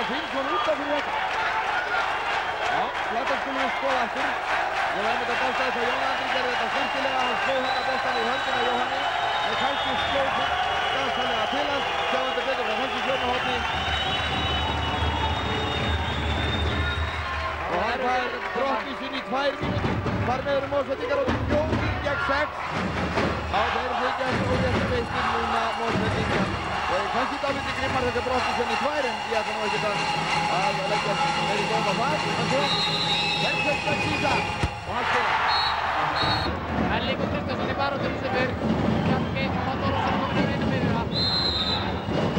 Finnsson út af fyrir þetta. Já, þetta skulum við skoða aftur. Ég var einmitt að básta þess að Jón Andri gerði þetta skemmtilega. Hann sló þetta boltan í höndina Jóhanni. Og kannski sló ganskalega til hans. Sjáum þetta betur frá þessu sjónarhorni. Og hann fær brottvísun í 2 mínútur. Þar með eru Mosfellingar á 4 gegn 6. Já, þeir fylgjast og þessi veistir núna Mosfellingar. Og kannski dálítið grimmar þetta brottvísun í 2, en ég ætla nú ekkert að leggja meiri dóm á það. En svo, Bergsveinn Kísa og hann skoðar. Erlingur Tryggvason í baráttunni sem er Bjarki Páll Ólafsson kominn inn fyrir það.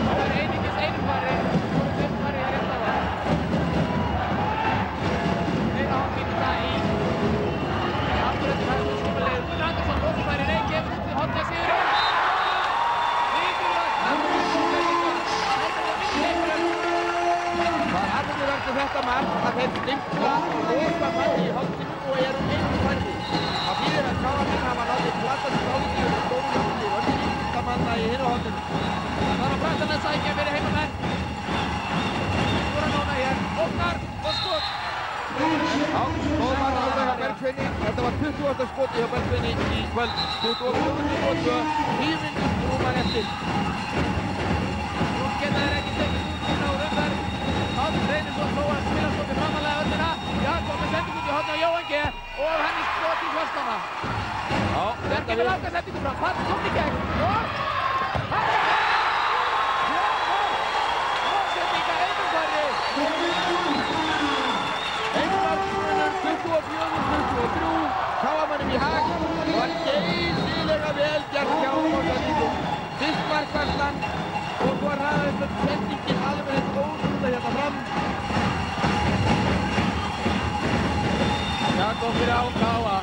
Það er einungis einu færi, voru 5 færi í rétt af það. Meira hálfmínúta í afturöldu færi skoðulegur. Gunnar Andersson, lókufæri, nei, gefur út til hotna sigurinn. Mikilvægt, það er minnileikurinn. Það er athyglisvert við þetta mark að þeir stimpla og loka manni í hotninu og eru einu færri. Það þýðir að KR hafa látið platast dálítið í stóru hotni og ekki líka manna í hinu hotninu. Það var á brættan að sækja fyrir heimamenn. Skora núna hér, Óknar og skot. Já, stóðmann alveg hjá Bergsveini. Þetta var 20. skoti hjá Bergsveini í kvöld. 24-22, 10 mínútur rúmar eftir. Nú geta þeir ekki tekið úr úr umferð. Páll Reynisson þó að spila skotið framalega öllina. Jakob með sendingu til hotna á Jóhann G. Og hann er skot í fjórstana. Já, Bjarki með langa sendingu fram. Páll kom í gegn. Og hann er gegn. Mosfellingar einum færri. Einmarksmunum 24-23. KR-mönnum í hag. Það var geysilega vel gert hjá Mosfellingum. Fyrst markvarslan og svo ræðist sendingin alveg þetta ótrúlega hérna fram. Jakob fyrir á Káa.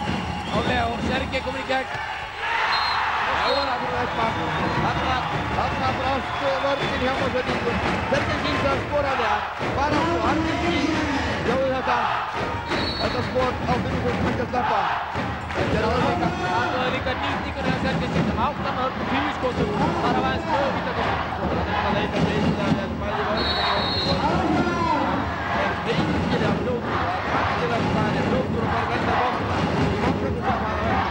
Á Leo, Sergei kominn í gegn. Jóra fyrir Vestmann. Þarna brást vörðin hjá Mosfellingum. Sergei Kísa skoraði hann. Bara á hann í sjáðu þetta skot á 5 sekúndum ekki að sleppa. Þetta er aðeins líka. Hann var líka nýtingunni að Sergei Kísa. 8 með 10 skotum. Það var aðeins 2 vítakomin. Það er að leita geysilega vel bæði vörðin og vörðin. Það er feikilega fljótur. Það er fljótur og bara venda bolta. Í Mosfellingu saman að verða.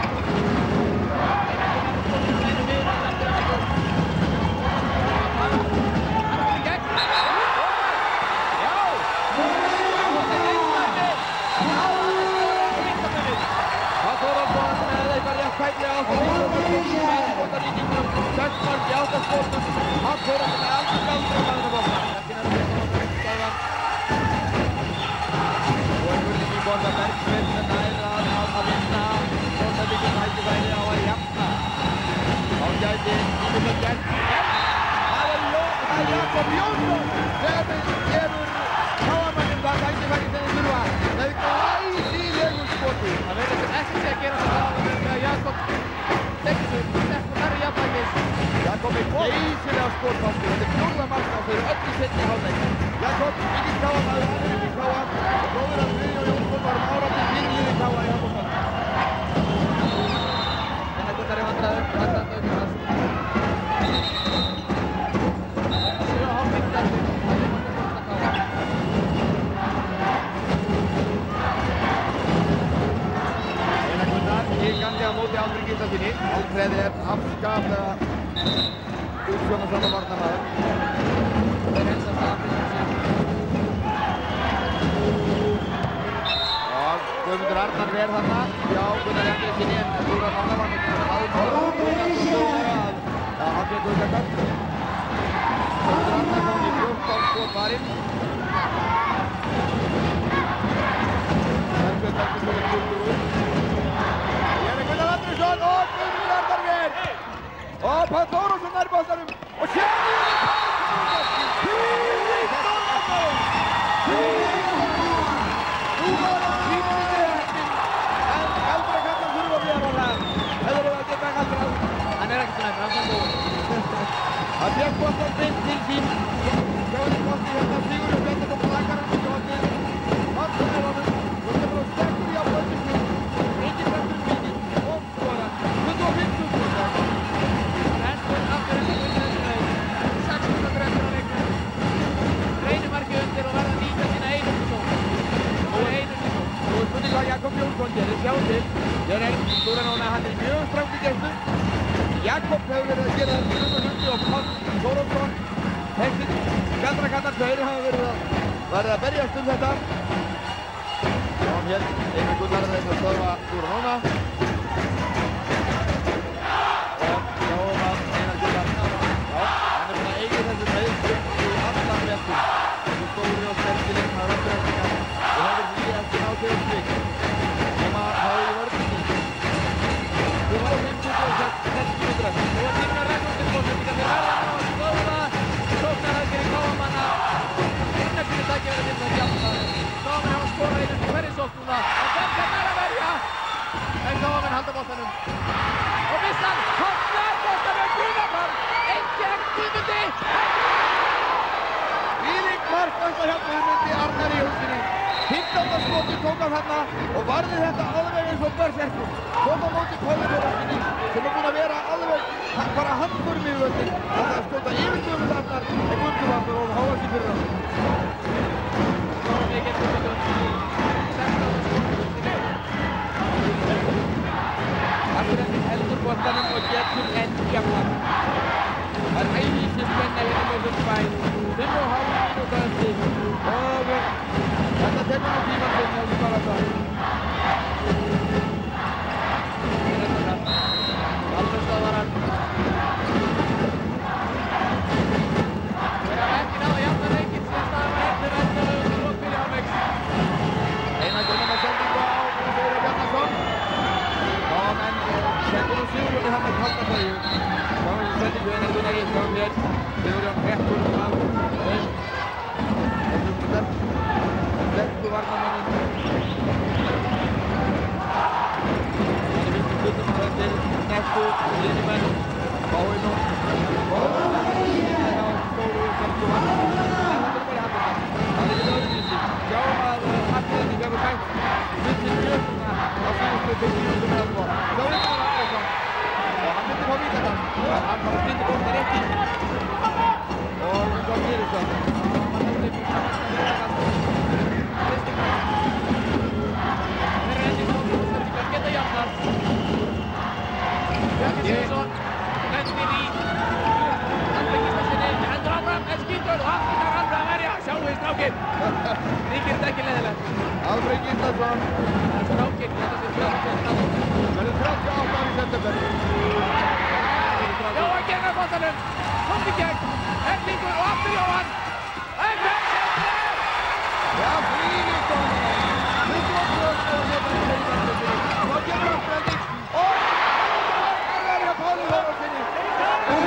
Fætlega á það skotarlíkingum, 6 mark í 8 skotum, hann fyrir að það aldrei galdra að það bóta. Ekki nefnilega að það stafan. Og spurning í borða Bergsveinn sem næra að vinna. Skotarlíkingum hættufæri á að jafna. Þá gæti ímyndið gert. Það er Jakob Jónsson sem gefur KR-mönnum það hættufæri sem þeir þurfa. Það er glæsilegu skoti. Það verður ekki að gera það þegar Jakob tekur sig sterkur nærri jafnvægis. Jakob er geysilega skotfastur. Þetta er 4. mark á fyrir öll í seinni hálfleik. Jakob, mikill KR-maður, hann er í KR og bróðir hans Friðjón Jónsson var áratið fyrir í KR í handboltanum. En þetta er vandræður, það er aukast. 7,5 mínútur eftir. Það er KR. Hikandi á móti Aldri Gíslasyni. Alfreð er afskaplega útsjónasamur varnarmaður. Það er helsast að Og Guðmundur Arnar ver þarna. Já, Gunnar Andriðssyni en Þóra Nánavann að hann fyrir Guðgardar. Guðmundur Arnar kom í 14 skot varinn. Bergsveinn Bergsveinn skilur út. Gunnar Andriðsson og Guðmundur Arnar ver. Og Páll Þórólfsson nær boltanum. Og sérðu Nú var hann tíminn í heppin. En galdrakallar þurfa að vera það. Hefur að geta galdrað. hann er ekkert svo nefnir, hann er góður. Það fékk boltan beint til sín. Sjáðu bolti hérna Sigurður Bjarnason slakar hann í hornið. Hansan er honum. Þú er bara sterkur í á boltinu. Engin verður mikið. Og skora. 25. Rennsburg aftur eftir þessu leik. 6 mínútur eftir á leiknum. Reynir markið undir Stóra núna, hann mjög strangt í gestum. Jakob hefur verið að gera þetta í hluti og Páll Þórólfsson, þessi galdrakallar tveir hafa verið að berjast þetta. Sjáum hér, Einar Gunnar að reyna að stöðva Stóra núna. Og sjáum að Einar Gunnar, hann búinn að eiga þessu meiðslum í allan vetur. Þessu stóri og sterki leikmaður Aftureldingar og hefur því ekki náð fyrir strik. Sem að hafa í vörðinni. Þú var á 5.26 mínútur eftir. Nú tíminn rekordið Bósendingar. Þeir verða að stöðva sóknaraðgerð KM-manna. Eina fyrir tækifæri til að jafna. KM hafa skorað einu fyrir hverri sókn núna. Og Berger nær að verja. En KM halda boltanum. Og Vissan hafnar boltanum Guðnason. 1-1 Guðmundi. Víðík markvæsla hjá Guðmundi Arnar í húsinni. 15. skoti tók af hérna og varði þetta alveg eins og berserkur. Kom á móti Kolleborgstinni sem er búinn að vera alveg bara handförum í völdin. Það að skjóta yfir Guðmund Arnar en Guðmundur og háa ekki fyrir hann. Svo er mikið Guðmundur. 16. skoti. Afturhending heldur boltanum og getur enn jafnað. Það er æðislega spenna hérna á Mosfellsbæ. 5,5 mínútur eftir. Og þetta tekur nú tímann sinn hjá Sparta. Alvegstaðvaran. Þeir hafa ekki náð að jafna leikinn síðan staðan var 1-11 undir lok fyrri hálfleiks. Einar Gunnar með sendingu á Sigurður Bjarnason. Og menn sendur nú Sigurður hann með kalda þau. Sjáum við sendingu Einar Gunnar í sjáum hér. Sigurður hrekkur af þeim. Þessum sterku varnarmönnum. Það er viktig stundum að þetta er næstu liðmenn. Báinn og það er stóru sterku varnarmönnum. Það er ekki öðruvísi. Sjáum að Afturelding hefur bætt hlutin mjög á síðustu 5 mínútum eða svo. Sjáum við það Andersson. Og hann myndi fá vítaðan. Hann bara stýndi boltan rétt í. Og hvað gerist það? Bjarnason lendir í handleggismessinni, hendur áfram, er skítur og aftur alveg að verja. Sjáum við strákinn. Þykir þetta ekki leiðilegt. Alfred Gíslason. Strákinn, þetta sé 14. Verður 38 í september. Jóhann gerðar boltanum. Komst í gegn. Erlingur og aftur Jóhann. En Já, þvílíkt og miklu og bröst og hérna í seinvartinni. Þá kemur Afturelding og það verður Páli Þórólfssoni. Og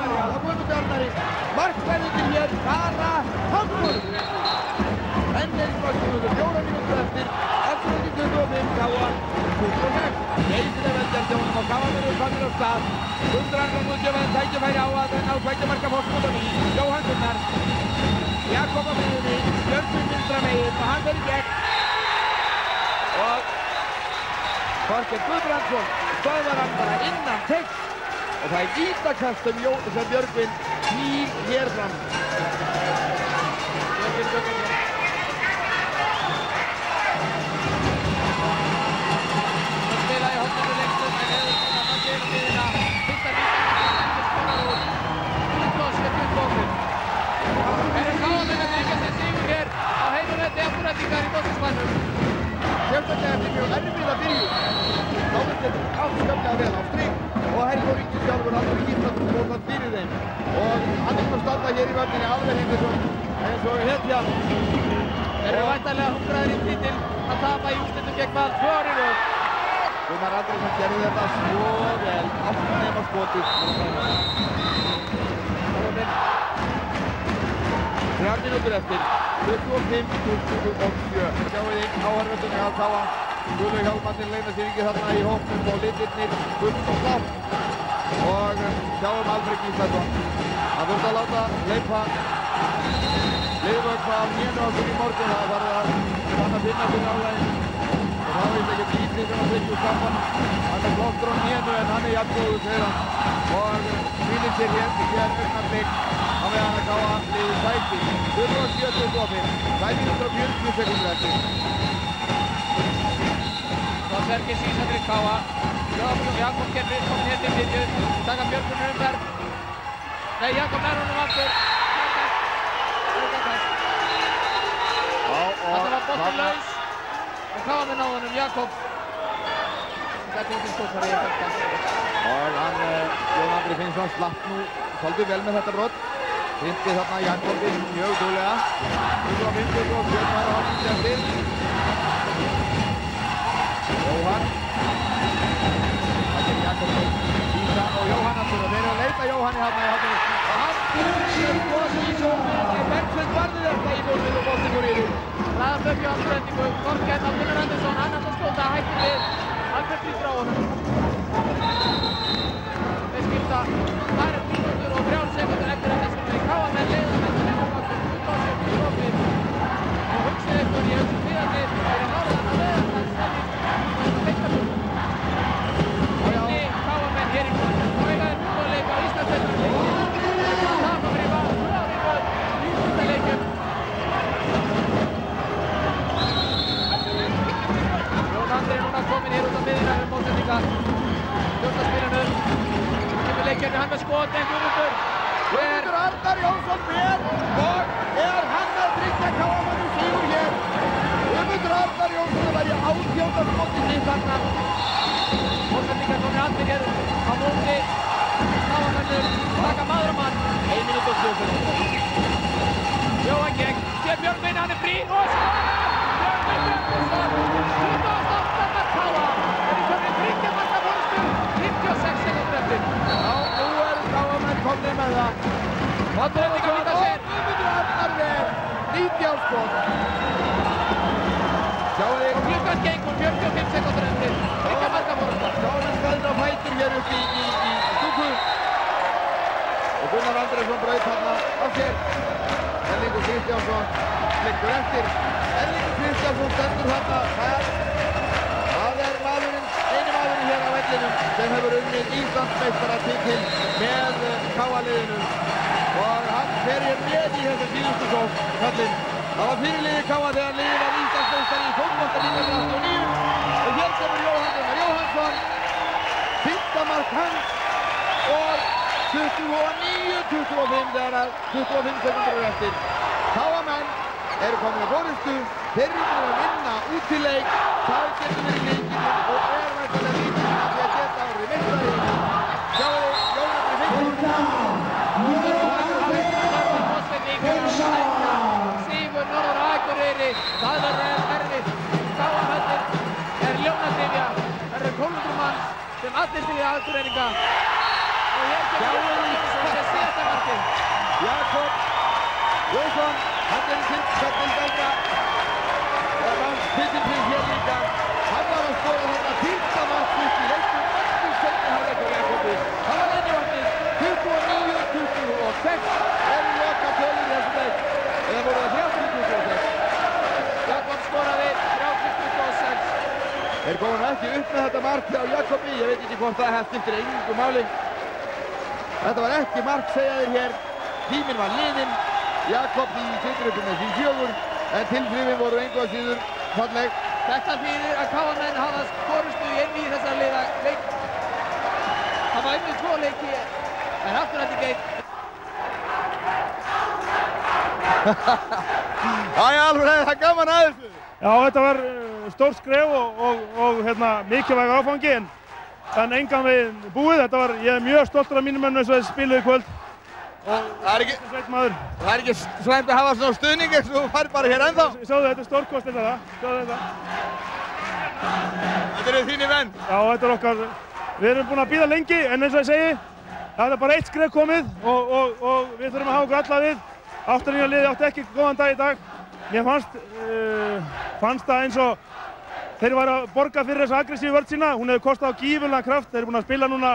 það Guðmundur Arnari. Markverðingin hér, Kara Hamburg. Enn einn markverðingur, 4 mínútur eftir. Afturelding 25, Káa 26. Geitin veldjast hjá honum og Káa verður kominn á stað. Guðmundur Arnar múið gefa þeim tækifæri á að ná 2 marka fórskot á ný. Jóhann Gunnar. Jakob á miðjunni, Björnsson vinstra megin og hann fer í gegn. Og Þorkell Guðbrandsson stöðvar hann bara innan teigs. Og það er vítakast sem Björgvin knýr hér fram. Það spila í horninu lengstum en hefur svona fannst yfir miðina. Fyrsta vítaspyrna skorar úr 27 bókum. KM-mennirnir geta sigur hér á heimavelli Aftureldingar í Mosfellsbænum. Sérstaklega eftir mjög erfiða byrjun. Þá vildi allt skemmtilega vel á strik og Herjólfur Ingi sjálfur Halldór Gíslason fór það fyrir þeim. Og hann er búinn að standa hér í vörninni alveg eins og hetja. Þeir eru væntanlega hungraðir í titil að tapa í úrslitum gegn Val 2 ári í röð. Gunnar Andersson gerði þetta svo vel. Allt nema skotið. 3 mínútur eftir. 25-27. Sjáum við einn áhörvöldunni að Káa. Guðlaug Hjálmarsson leina sér ekki þarna í hópnum og litirnir Guðmund og Slátt. Og sjáum Alfred Gíslason. Hann þurfti að láta hleypa liðvögn af hnénu á sig í morgun. Það var að finna fyrir álægin. Og það veist ekki lítið sem að byggja úr skampan. Hann er flottur á hnénu en hann er jafngóður, segir hann. Og hvílir sér hér augnablik á meðan að Káa liði sæti. 27-25. 2 mínútur og 40 sekúndur eftir. Bergis Ísa fyrir Káa. Jakob Gerri kominn hér til miðju. Taka björgunum umferð. Nei, Jakob nær honum aftur. Þetta var boltinn laus. Og Káamenn náðu honum, Jakob. Þetta er skotfæri í þetta. Og hann, Jón Andri Finnsson slapp nú svolítið vel með þetta brot. Hrinti þarna Jakobi mjög duglega. 150 og Björn var á hálfum eftir. Jóhann. Það er Jakobi, Ísa og Jóhann aftur og þeir eru að leita Jóhanni þarna í hálfum. Og hann fyrir skotið í sjónum. Bergsveit varði þetta í bólnið og boltinn fór yfir. Hraðahlaup hjá Afturhendingu. Þorkell á Gunnar Andersson. Hann ætlar að skjóta, hættir við. Albert lítur á honum. Þeir skipta. Það eru 10 og 3 sekúndur eftir að þessum við Káamenn leiða með þetta nefnabakkur. 27 í lofið. Og hugsið ykkur í öllum hliðarnir. Það er náðan að leiða þetta stefnir. Einni Káamenn hér í Haugaður núðarleik á Íslandsmeistaraleik. Það fyrir Hraðahlaup í úrslitaleikjum. Jón Andri er núna kominn hér út á miðjuna með mótsendinga. Stjórnarspilinu. Kemur leikjörni, hann með skot, en Guðmundur. Guðmundur Arnar Jónsson fer og er hann að tryggja Káamenn í sigur hér. Guðmundur Arnar Jónsson að verja 18. skotið sitt þarna. Mótsendingar komið allir hér á móti. Káamennur taka maður á mann. 1 mínútu og 7 sekúndur. Jóhann gegn. Sér Björgvin, hann er frín og Björgvin Björgvinsson. 28 mark Káa. Er í komið 30 marka fórstu. 56 sekúndur eftir. Já, nú eru Káamenn komnir með það. Afturhendingar nýta sér. Guðmundur Arnar ver 90 skot. Sjáu þig. Og klukkan gengur 45 sekúndur eftir. 30 marka fórstu. Káamenn stæðir á fætur hér upp í stúku. Og Gunnar Andrésson braut þarna á sér. Erlingur Kristjánsson liggur eftir. Erlingur Kristjánsson stendur þarna. Það er maðurinn, eini maðurinn hér á vellinum sem hefur unnið Íslandsmeistaratitil með Káa-liðinu. Og hann fer hér með í þessa síðustu sókn, kallinn. Það var fyrirliði Káa þegar liðið var Íslandsmeistari í fótbolta 1989. Og hér kemur Jóhann Gunnar Jóhannsson. 5. mark hans og 29-25 þegar 25 sekundur eru eftir. Káamenn eru komin að forystu. Þeir eru að vinna útileik. Það getur verið leikinn og er væntanlega líkinn að því að geta orðið meistari. Sjáu Jón Andri Finnsson. Sigur norður á Akureyri. Það verður erfitt. Káamennir er ljónadrifja. Það eru 1200 manns sem allir styðja Akureyringa. Og hér kemur Jóhann Jónsson sem síðasta markið. Jakob Jónsson, hann er í kallinn belga. Og hann pittir fyrir hér líka. Hann var að skora þarna 15 markið í leiknum. Aftur seinni hálfleik á Jakobi. Hann var inn í vatnið. 29-26 eru loka tölur í þessum leik. Eða voru það 30-26. Jakob skoraði 30-26. Þeir komin ekki upp með þetta mark á Jakobi. Ég veit ekki hvort það hefði skiptir engu máli. Þetta var ekki mark, segja þeir hér. Tíminn var liðinn. Jakob í situr upp með sín 4. En tilþrifin voru engu að síður falleg. Þetta þýðir að Káamenn hafa forystu í einvígi þessar leik. Það var unnið 2 leiki en Afturhending einn. Æja, Alfreð, það er gaman að þessu. Já, þetta var stórt skref og mikilvæg áfangi en engan veginn búið. Þetta var, ég er mjög stoltur af mínum mönnum eins og þeir spiluðu í kvöld. Og það er ekki slæmt að hafa svona stuðning eins og þú fær bara hér ennþá. Sjáðu, þetta er stórkost þetta. Sjáðu þetta. Þetta eru þínir menn. Já, þetta er okkar. Við erum búin að bíða lengi en eins og ég segi, það er bara 1 skref komið og við þurfum að hafa okkur alla við. Afturhendingarliðið átti ekki góðan dag í dag. Mér fannst það eins og þeir væru að borga fyrir þessa aggressífu vörn sína. Hún hefur kostað á gífurlegan kraft. Þeir eru búin að spila núna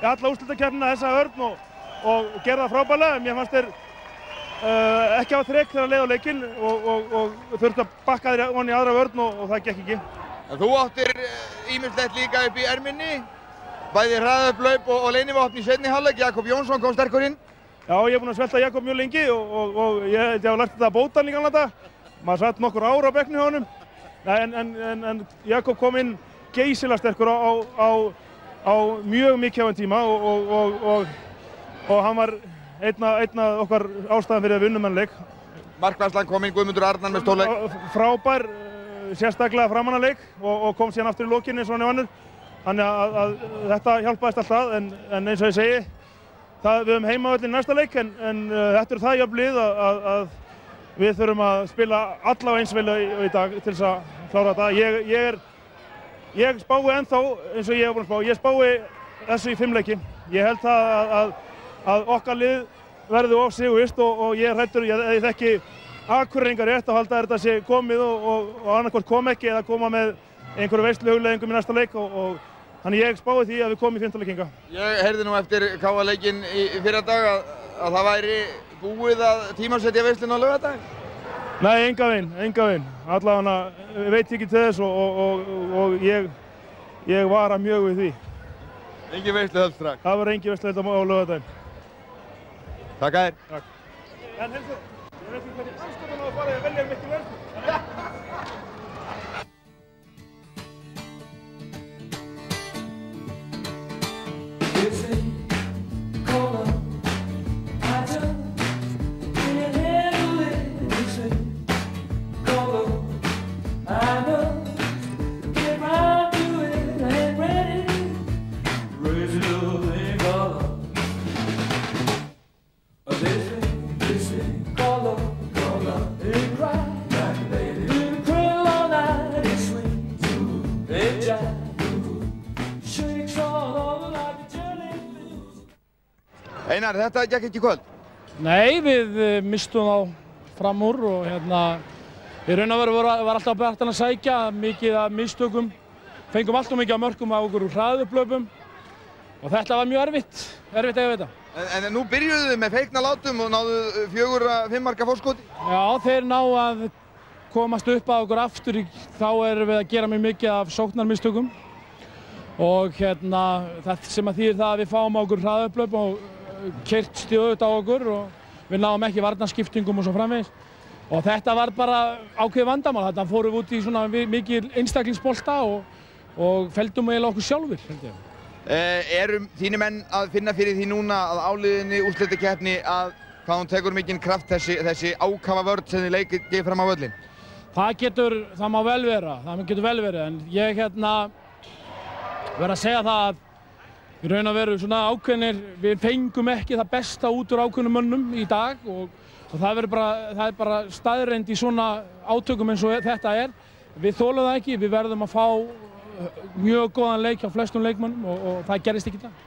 í alla úrslitakeppnina þessa vörn og gera það frábærlega. Mér fannst þeir ekki hafa þrek þegar að leiða á leikinn og þurfti að bakka þeir ofan í aðra vörn og það gekk ekki. Þú áttir ýmislegt líka upp í erminni. Bæði hraðahlaup og leynivopn í seinni hálfleik. Jakob Jónsson kom sterkur inn. Já, ég er búinn að svelta Jakob mjög lengi og ég hafa lært þetta að bóta líka þetta. Maður satt nokkur ár á bekknum hjá honum. En Jakob kom inn geysilega sterkur á mjög mikilvægan tíma og hann var einn af okkar ástæðum fyrir að vinna þennan leik. Markvarslan kom inn, Guðmundur Arnar með stórleik. Frábær, sérstaklega framan að leik og kom síðan aftur í lokin eins og hann er vannur. Þannig að þetta hjálpaðist alltaf en eins og ég segi, við höfum heimavöllin næsta leik en þetta það jöfn lið að við þurfum að spila allavega eins vel í dag til þess að klára þetta. Ég spái ennþá, eins og ég hef búin að spá, ég spái þessu í 5 leiki. Ég held að okkar lið verði of sigurvisst og ég er hræddur, ef ég þekki Akureyringa rétt að halda að þetta sé komið og annarkvort kom ekki eða koma með einhverju veisluhugleiðingum í næsta leik og þannig ég spái því að við komum í 5. leik hingað. Ég heyrði nú eftir KA-leikinn í fyrradag að það væri búið að tímasetja veisluna á laugardag? Nei, enga veginn. Allavega veit ég ekki til þess og ég vara mjög við því. Engin veisluhöld strax? Það var engin veisluhöld á laugardaginn. Takk að þér. Takk. En heilsu, ég veit ekki hvernig anskotan á að fara að velja mikið vel. Einar, þetta gekk ekki í kvöld? Nei, við mistum þá fram úr og í raun og veru var alltaf betra að sækja mikið af mistökum. Fengum alltaf mikið af mörkum á okkur úr hraðupphlaupum og þetta var mjög erfitt að eiga þetta. En nú byrjuðu þið með feikna látum og náðu 4-5 marka fórskoti? Já, þeir ná að komast upp að okkur aftur, þá erum við að gera mjög mikið af sóknarmistökum og það sem að þýðir það að við fáum á okkur hraðupphlaup og keyrt stöðugt á okkur og við náum ekki varnarskiptingum og svo framvegis. Og þetta var bara ákveðið vandamál. Þarna fórum við út í svona mikil einstaklingsbolta og feldum eiginlega okkur sjálfur, held ég. Eru þínir menn að finna fyrir því núna að áliðinni úrslitakeppni að hvað hún tekur mikinn kraft þessi ákafa vörn sem þið leikið fram á völlin? Það má vel vera, en ég verð að segja það að í raun og veru svona ákveðnir, við fengum ekki það besta út úr ákveðnum mönnum í dag og það er bara staðreynd í svona átökum eins og þetta er. Við þolum það ekki, við verðum að fá mjög góðan leik hjá flestum leikmönnum og það gerist ekki í dag.